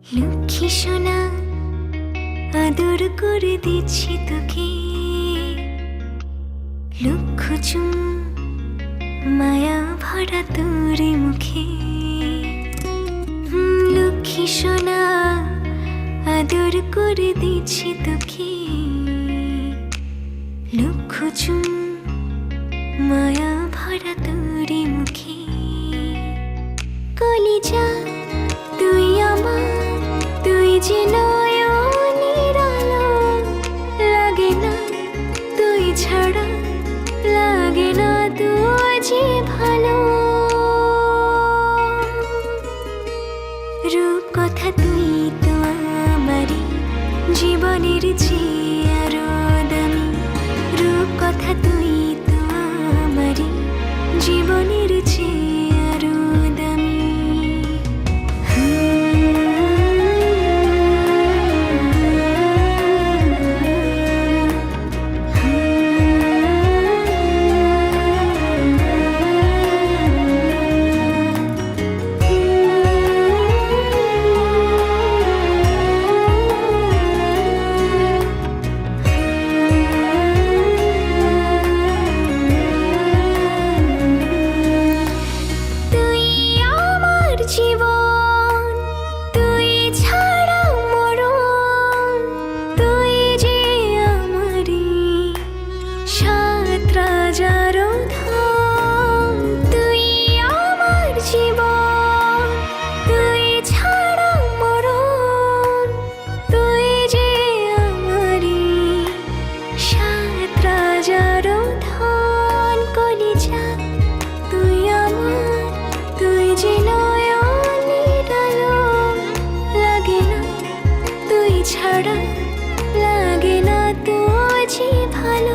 লক্ষ্মী সোনা আদর করে দিচ্ছি তোকে, লক্ষ চুম মায়া ভরা তোর মুখে। লক্ষ্মী সোনা আদর করে দিচ্ছি তোকে, লক্ষ চুম মায়া ভরা তোর মুখে। কলিজা তুই আমার, তুই যে নয়নের আলো, লাগে না তুই ছাড়া, লাগে না তুই যে ভালো। রূপ কথা তুই তো আমারই জীবনের চেয়ে আরো দামি, রূপ কথা তুই তো আমারই জীবনের চেয়ে আরো দামি। জীবন তুই ছাড়া মরণ, তুই যে আমারি সাত রাজার ধন। তুই আমার জীবন তুই ছাড়া মরণ, তুই যে আমারি সাত রাজার ধন। কলিজা তুই আমার, তুই যে ছাড়া, লাগে না তো যে ভালো।